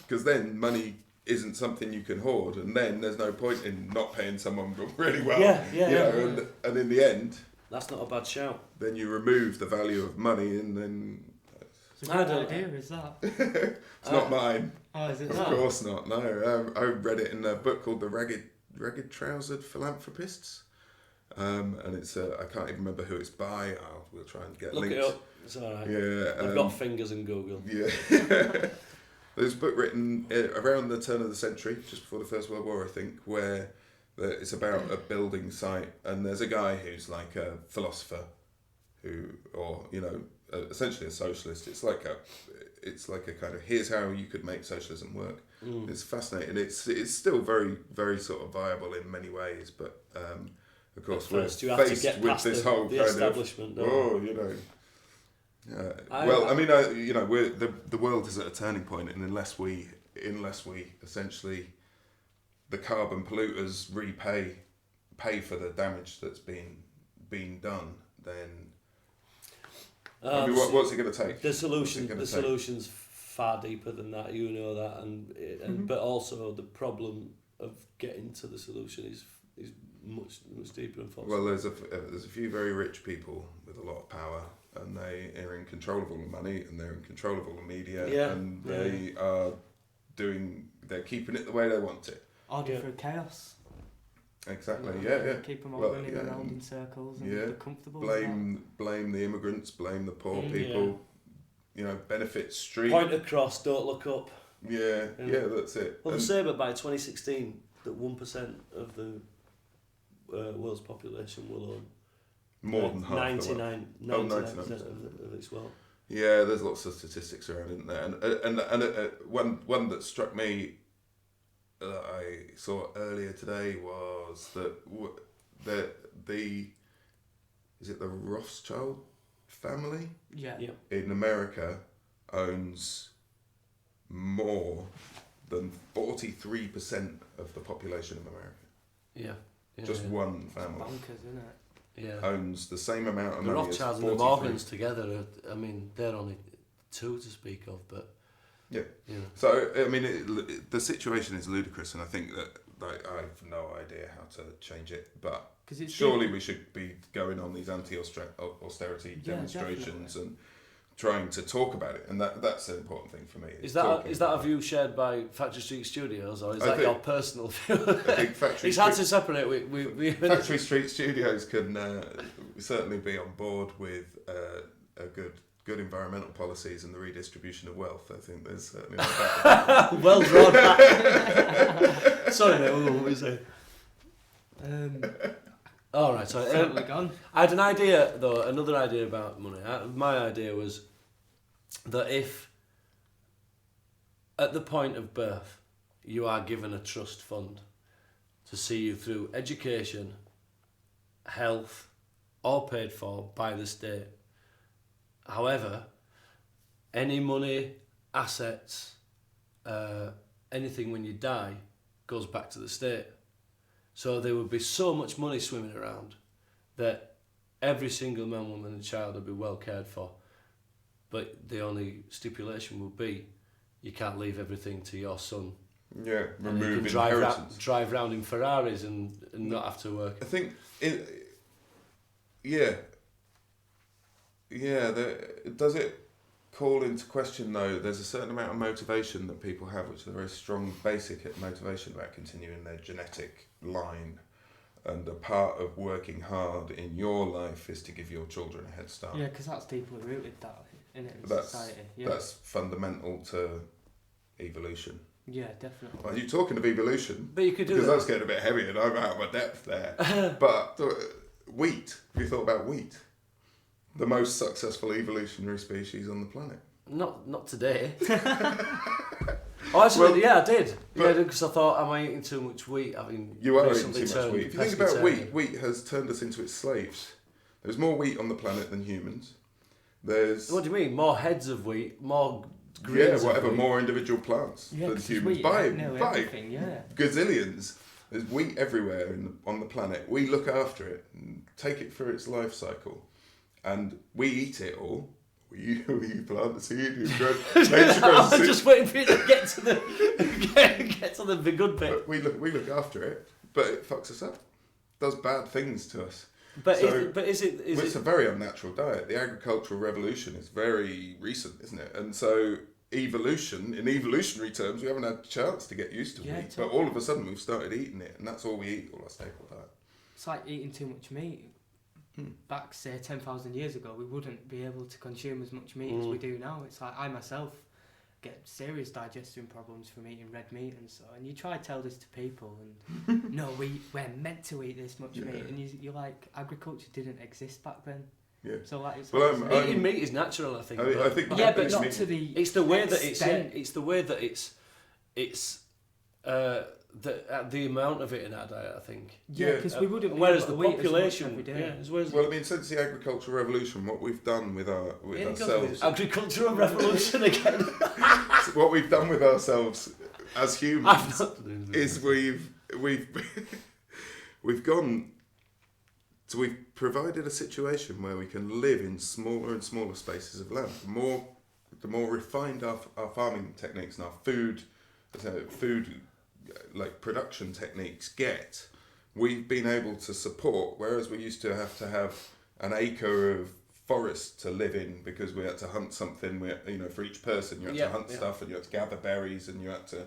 Because then money isn't something you can hoard, and then there's no point in not paying someone really well. Yeah, you know, and in the end, That's not a bad shout. then you remove the value of money, and then It's a I good don't- idea, is that? it's not mine. Oh, is it Of not? course not. No, I read it in a book called The Ragged Trousered Philanthropists, and it's I can't even remember who it's by. We'll try and get Look links. it up. It's alright. Yeah, They've got fingers in Google. Yeah. There's a book written around the turn of the century, just before the First World War, I think, where it's about a building site, and there's a guy who's like a philosopher, or essentially a socialist. It's like a kind of, here's how you could make socialism work. It's fascinating. It's still very, very sort of viable in many ways, but of course we're First, you have to faced get with past this the whole kind establishment. of we're the world is at a turning point, and unless we essentially, the carbon polluters pay for the damage that's been done, then what's it going to take? The solution's far deeper than that. You know that, and but also the problem of getting to the solution is much deeper, unfortunately. Well, there's a few very rich people with a lot of power, and they are in control of all the money, and they're in control of all the media, and they're keeping it the way they want it. Order through chaos. Exactly. Keep them all Well, running yeah. around in circles and Yeah. they're comfortable. with Blame the immigrants, blame the poor Yeah. people. Benefit street. Point across, don't look up. Yeah, that's it. Well, they And- say that by 2016 that 1% of the world's population will own more than half. 99% 99% of its wealth. Yeah, there's lots of statistics around, isn't there? And one that struck me that I saw earlier today was that is it the Rothschild family Yeah. in America owns more than 43% of the population of America. Yeah. Just one family Bonkers, isn't it? Yeah. owns the same amount of The money Rothschilds as and the 43. Morgans together, they're only two to speak of, but... Yeah. You know. So, I mean, the situation is ludicrous, and I think that I have no idea how to change it, but 'Cause it's surely we should be going on these anti-austerity Yeah, demonstrations and trying to talk about it, and that's an important thing for me. Is that a view shared by Factory Street Studios, or is I that think- your personal view? I think It's hard to separate. We Factory Street Studios can certainly be on board with a good environmental policies and the redistribution of wealth. I think there's certainly no doubt. well drawn. Sorry, mate. What were you saying? All right. So Totally gone. I had an idea, though. Another idea about money. My idea was that if, at the point of birth, you are given a trust fund to see you through education, health, all paid for by the state. However, any money, assets, anything when you die goes back to the state. So there would be so much money swimming around that every single man, woman and child would be well cared for. But the only stipulation would be you can't leave everything to your son. Yeah, And you remove can inheritance. drive round in Ferraris and not have to work. I think, does it call into question, though, there's a certain amount of motivation that people have, which is a very strong basic motivation about continuing their genetic line, and a part of working hard in your life is to give your children a head start. Yeah, because that's deeply rooted, that, in it, in That's- society. Yeah. That's fundamental to evolution. Yeah, definitely. Well, you're talking of evolution, But you could do because that. that's getting a bit heavy and I'm out of my depth there. But wheat, have you thought about wheat? The most successful evolutionary species on the planet. Not today. Oh, actually, Well, yeah, I did. but- Yeah, because I thought, am I eating too much wheat? Having You are eating recently too much turned wheat. If you think about pescatarian. wheat has turned us into its slaves. There's more wheat on the planet than humans. There's What do you mean? More heads of wheat, more yeah, grains whatever, of wheat. more individual plants Yeah, than 'cause humans. we By know by everything, yeah. gazillions. There's wheat everywhere on the planet. We look after it and take it through its life cycle, and we eat it all. You plant the seed, you grow. Nature grows I'm the seed. just waiting for you to get to the good bit. But we look after it, but it fucks us up. Does bad things to us. But So- is it It's a very unnatural diet. The agricultural revolution is very recent, isn't it? And so evolution, in evolutionary terms, we haven't had a chance to get used to Yeah, wheat. But all of a sudden we've started eating it, and that's all we eat, all our staple diet. It's like eating too much meat. Back, say, 10,000 years ago, we wouldn't be able to consume as much meat as we do now. It's like I myself get serious digestion problems from eating red meat and so. And you try to tell this to people, and no, we're meant to eat this much meat. And you're like, agriculture didn't exist back then. Yeah. So like, it's Well, like- eating meat is natural, I think. I think yeah, but it's not meat. to the. It's the way that extent. it's the way that it's the amount of it in our diet, I think. Yeah, because we wouldn't. be Whereas able the to eat as much population, every day. yeah, as well as Well, I mean, since the agricultural revolution, what we've done with Yeah, it goes ourselves, agricultural revolution again. what we've done with ourselves as humans I've not done it. is we've gone. So we've provided a situation where we can live in smaller and smaller spaces of land. The more refined our farming techniques and our food like production techniques get, we've been able to support. Whereas we used to have an acre of forest to live in because we had to hunt something. For each person, you had to hunt stuff, and you had to gather berries, and you had to,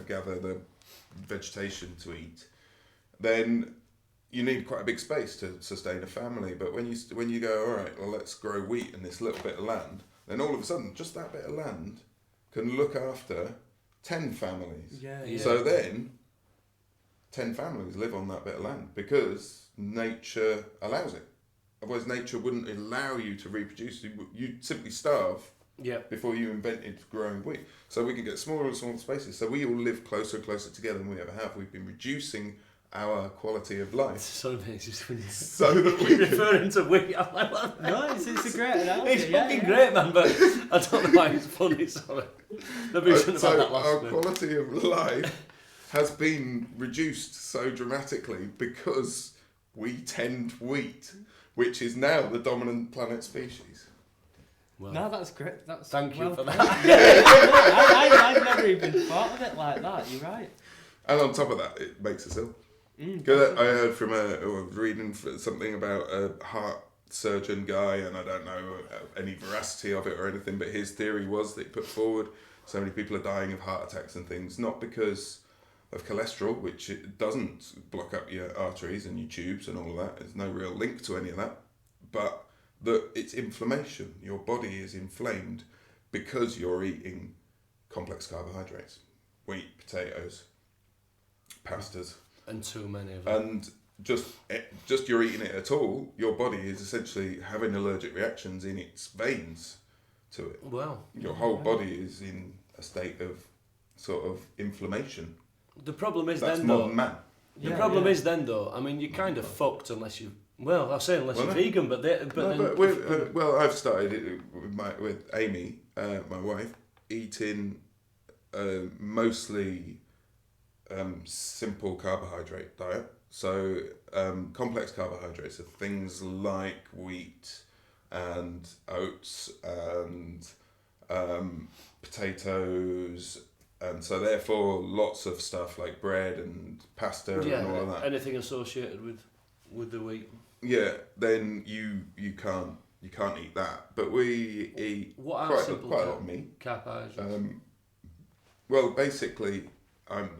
gather the vegetation to eat. Then you need quite a big space to sustain a family. But when you go, all right, well, let's grow wheat in this little bit of land, then all of a sudden, just that bit of land can look after 10 families. Yeah, Yeah. So then, 10 families live on that bit of land because nature allows it. Otherwise, nature wouldn't allow you to reproduce. You'd simply starve Yeah. before you invented growing wheat. So we can get smaller and smaller spaces. So we all live closer and closer together than we ever have. We've been reducing our quality of life So amazing when so that we can... referring to wheat. I'm like, what? No, it's a great analogy. It's yeah, fucking yeah. great, man. But I don't know why it's funny. Sorry. Maybe we shouldn't have had So that last our bit. quality of life has been reduced so dramatically because we tend wheat, which is now the dominant planet species. Well, No, that's great. That's thank you well for put. that. I've never even thought of it like that. You're right. And on top of that, it makes us ill. Mm, Because I heard from I was reading something about a heart surgeon guy, and I don't know any veracity of it or anything, but his theory was that he put forward so many people are dying of heart attacks and things, not because of cholesterol, which it doesn't block up your arteries and your tubes and all of that. There's no real link to any of that, but that it's inflammation. Your body is inflamed because you're eating complex carbohydrates, wheat, potatoes, pastas, And too many of them. and just you're eating it at all, your body is essentially having allergic reactions in its veins to it. Well, Your whole body is in a state of sort of inflammation. the problem is That's then though. modern man. The Yeah, problem yeah. is then though. I mean, you're kind of fucked unless you. Well, I'll say unless Well, you're no. vegan, but then. Well, I've started it with Amy, my wife, eating mostly simple carbohydrate diet. So complex carbohydrates are things like wheat and oats and potatoes, and so therefore lots of stuff like bread and pasta yeah, and all of that. anything associated with the wheat. Yeah, then you can't eat that. But we eat What are quite simple a lot of meat. carbohydrates? Well, basically, I'm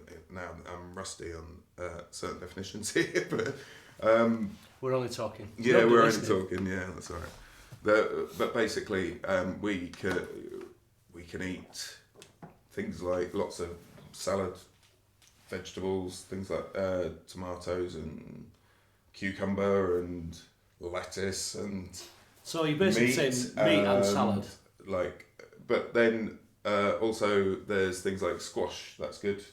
rusty on certain definitions here, but We're only talking. yeah, Nobody we're only listening. talking. Yeah, that's all right. But basically, we can eat things like lots of salad, vegetables, things like tomatoes and cucumber and lettuce and So you're basically saying meat and salad. But then also there's things like squash. That's good.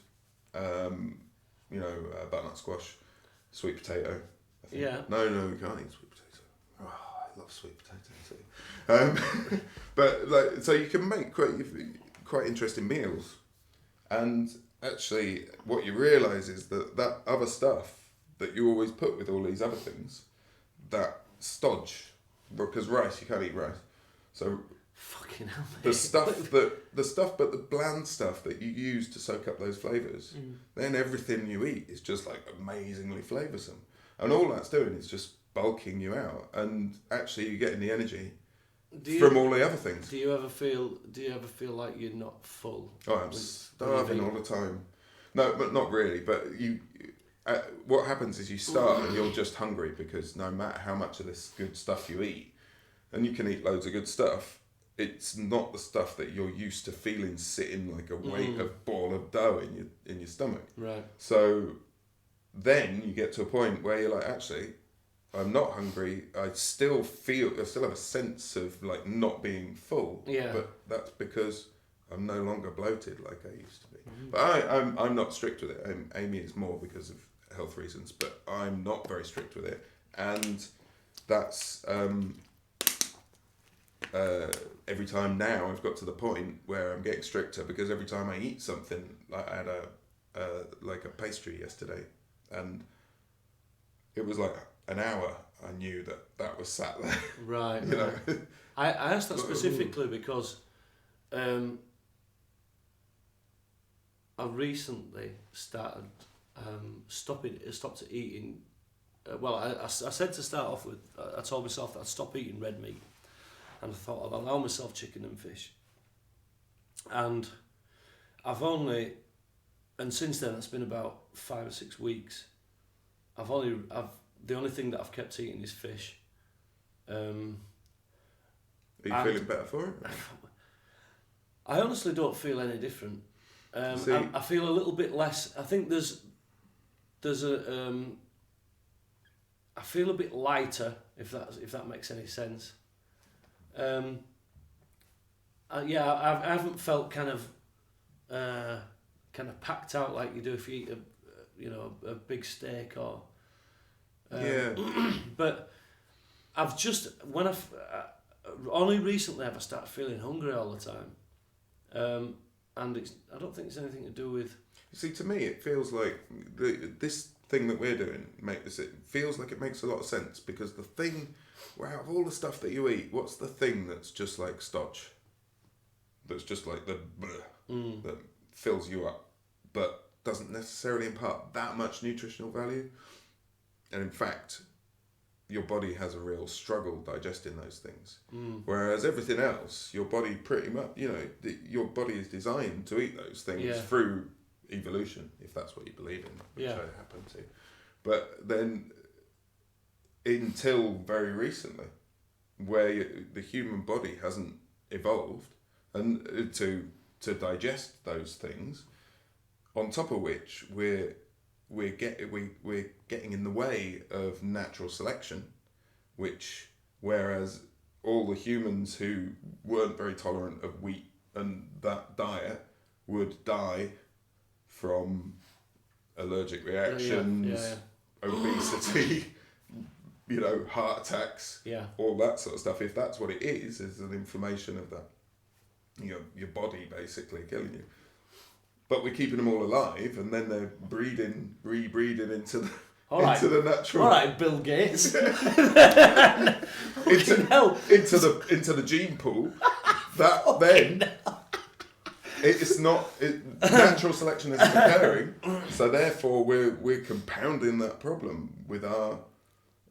Butternut squash, sweet potato. I think. Yeah. No, we can't eat sweet potato. Oh, love sweet potato too. But like, so you can make quite interesting meals, and actually, what you realise is that other stuff that you always put with all these other things, that stodge, because rice, you can't eat rice, so. Fucking hell, mate. The stuff, but the bland stuff that you use to soak up those flavours, then everything you eat is just like amazingly flavoursome, and all that's doing is just bulking you out, and actually you're getting the energy from all the other things. Do you ever feel like you're not full? Oh, I'm starving all the time. No, but not really. But what happens is you start and you're just hungry, because no matter how much of this good stuff you eat, and you can eat loads of good stuff, it's not the stuff that you're used to feeling sitting like a weight of ball of dough in your stomach. Right. So then you get to a point where you're like, actually, I'm not hungry. I still have a sense of like not being full. Yeah. But that's because I'm no longer bloated like I used to be. But I'm not strict with it. Amy is more because of health reasons, but I'm not very strict with it, and that's. Every time now I've got to the point where I'm getting stricter, because every time I eat something, like I had a pastry yesterday, and it was like an hour I knew that was sat there. Right. You know? I asked that specifically because I recently started stopped eating. I said to start off with, I told myself that I'd stop eating red meat. And I thought I'd allow myself chicken and fish. And since then, it's been about 5 or 6 weeks. The only thing that I've kept eating is fish. Are you feeling better for it? I honestly don't feel any different. I feel a little bit less. I think I feel a bit lighter, if that makes any sense. I haven't felt kind of packed out like you do if you eat a big steak or. But I've just only recently have I started feeling hungry all the time, and I don't think it's anything to do with. You see, to me, it feels like this thing that we're doing it feels like it makes a lot of sense, because the thing. Well, out of all the stuff that you eat, what's the thing that's just like stodge? That's just like the bleh, that fills you up, but doesn't necessarily impart that much nutritional value. And in fact, your body has a real struggle digesting those things. Whereas everything else, your body pretty much, your body is designed to eat those things through evolution, if that's what you believe in, which I happen to. But then, until very recently, where the human body hasn't evolved and to digest those things, on top of which we're getting in the way of natural selection, whereas all the humans who weren't very tolerant of wheat and that diet would die from allergic reactions, obesity, heart attacks, all that sort of stuff. If that's what it is an inflammation of that, your body basically killing you. But we're keeping them all alive, and then they're rebreeding into the natural. All right, Bill Gates. into the gene pool. That then. It's not natural selection isn't occurring, so therefore we're compounding that problem with our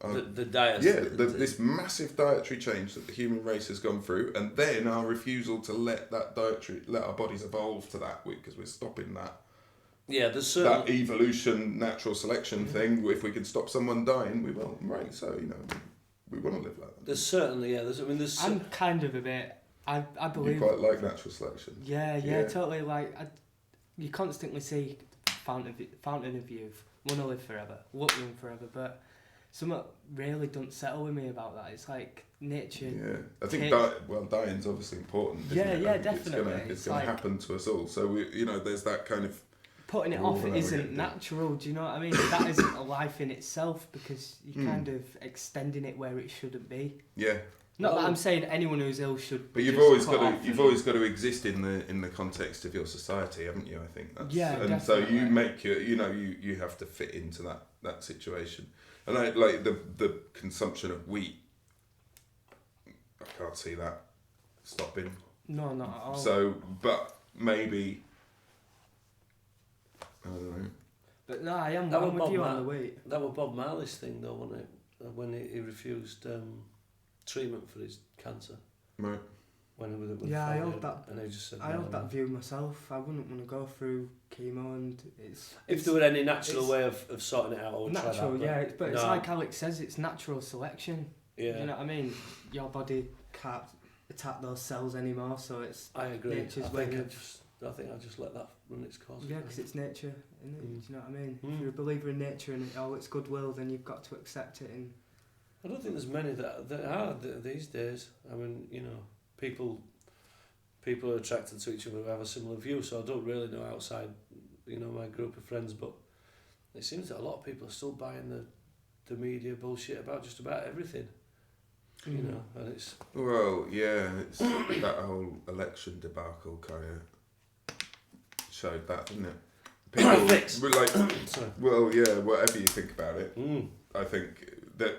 the diet. This massive dietary change that the human race has gone through, and then our refusal to let our bodies evolve to that, because we're stopping that. Yeah, there's that evolution, natural selection thing. If we can stop someone dying, we will. Right, so we want to live like that. There's certainly I'm kind of a bit. I believe. You quite like natural selection. Yeah, totally. Like you constantly see fountain of youth, want to live forever, looking forever, but something really doesn't settle with me about that. It's like nature. Yeah, I think dying's obviously important. Definitely. It's going to happen to us all. So there's that kind of putting it We'll off never isn't get there. natural. Do you know what I mean? That isn't a life in itself because you're kind of extending it where it shouldn't be. Yeah. Not that Well, I'm saying anyone who's ill should. But you've just always cut got off to you've and- always got to exist in the context of your society, haven't you? I think that's Yeah, and so you definitely. make your you have to fit into that situation. And like the consumption of wheat, I can't see that stopping. No, not at all. So, but maybe I don't know. But no, I'm That was with Bob you Mar- on the weight. That was Bob Marley's thing, though, wasn't it? When he refused treatment for his cancer. Right. When he was Yeah, I hold that. And he just said, I no, hold no. that view myself. I wouldn't want to go through chemo, and If there were any natural it's way of sorting it out, I would try natural, that. yeah. But it's no. like Alex says, it's natural selection. Yeah, You know what I mean? Your body can't attack those cells anymore, so it's I agree. nature's I way think of- I think I just let that run its course. yeah, because it's nature, isn't it? Mm. Do you know what I mean? Mm. If you're a believer in nature and it's goodwill, then you've got to accept it. And I don't think there's many that are these days. I mean, you know, people are attracted to each other who have a similar view. So I don't really know outside, you know, my group of friends, but it seems that a lot of people are still buying the media bullshit about just about everything. You know, and it's Well, yeah, it's that whole election debacle kind of showed that, didn't it? Fix. Were like, sorry. well, yeah, whatever you think about it, Mm. I think that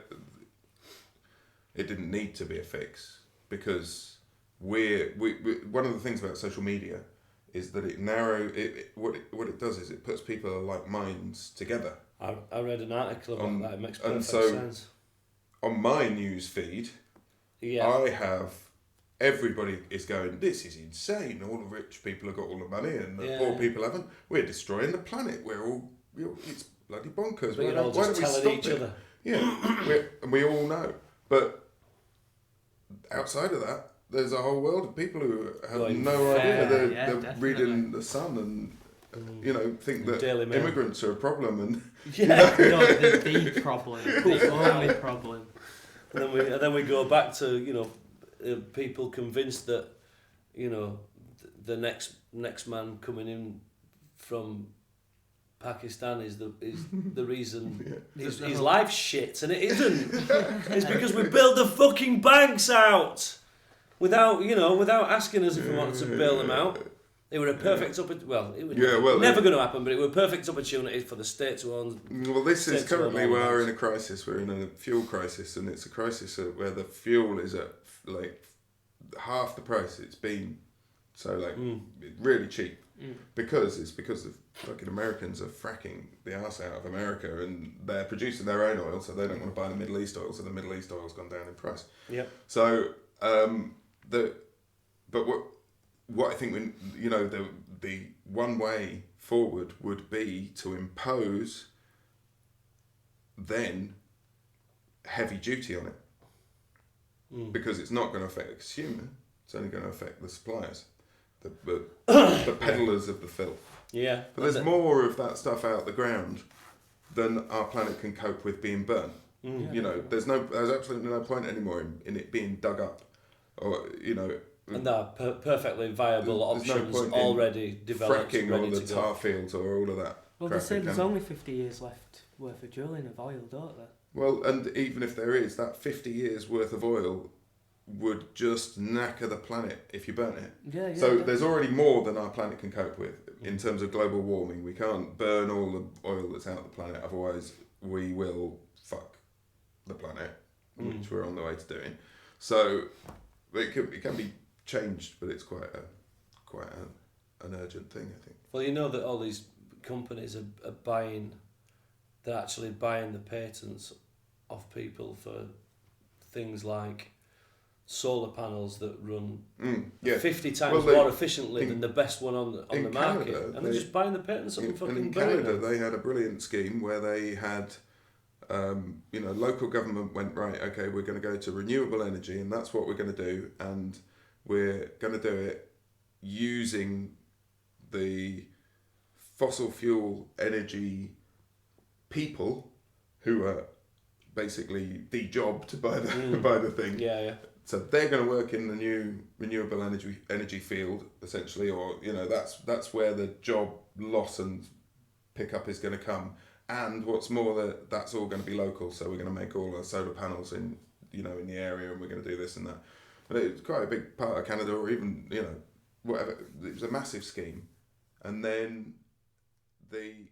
it didn't need to be a fix because we one of the things about social media is that what it does is it puts people of like minds together. I read an article about that. It makes and perfect so- sense. On my news feed, Yeah. I have everybody is going, this is insane. All the rich people have got all the money and the Yeah. poor people haven't. We're destroying the planet. It's bloody bonkers. But you're all Why just don't we telling stop each it? other. Yeah, and we all know. But outside of that, there's a whole world of people who have Going no fair, idea. They're, yeah, they're definitely. reading The Sun and, think that Daily Mail. immigrants are a problem. And Yeah. no, the problem, the only problem. And then we go back to, you know, people convinced that, you know, the next man coming in from Pakistan is the reason his life's shit, and it isn't. It's because we built the fucking banks out without asking us if we wanted to bail them out. It was a perfect never going to happen, but it was a perfect opportunity for the state to own. Well, this is States will currently own we are banks. in a crisis. We're in a fuel crisis, and it's a crisis where the fuel is at like half the price it's been. So like really cheap because the fucking Americans are fracking the arse out of America, and they're producing their own oil, so they don't want to buy the Middle East oil. So the Middle East oil's gone down in price. Yep. So what I think the one way forward would be to impose then heavy duty on it because it's not going to affect the consumer, it's only going to affect the suppliers, the peddlers of the filth. Yeah. But there's more of that stuff out the ground than our planet can cope with being burnt. There's absolutely no point anymore in it being dug up, or And there are perfectly viable There's no options point in already developed, fracking ready or the to go. tar fields or all of that. Well, they crap say that there's can- only 50 years left worth of drilling of oil, don't they? Well, and even if there is, that 50 years worth of oil would just knacker the planet if you burnt it. Yeah, yeah. So there's already more than our planet can cope with in terms of global warming. We can't burn all the oil that's out of the planet, otherwise we will fuck the planet, which we're on the way to doing. So it can be changed, but it's quite an urgent thing, I think. Well, you know that all these companies are buying, they're actually buying the patents of people for things like solar panels that run 50 times Well, more efficiently than the best one on the market. Canada, And they're just buying the patents and fucking in burning Canada, them. they had a brilliant scheme where they had, local government went, right, okay, we're going to go to renewable energy, and that's what we're going to do, and we're going to do it using the fossil fuel energy people who are basically de-jobbed by the thing. Yeah, yeah. So they're going to work in the new renewable energy field essentially, or that's where the job loss and pickup is going to come. And what's more, that's all going to be local. So we're going to make all our solar panels in the area, and we're going to do this and that. But it's quite a big part of Canada, or even whatever. It was a massive scheme, and then the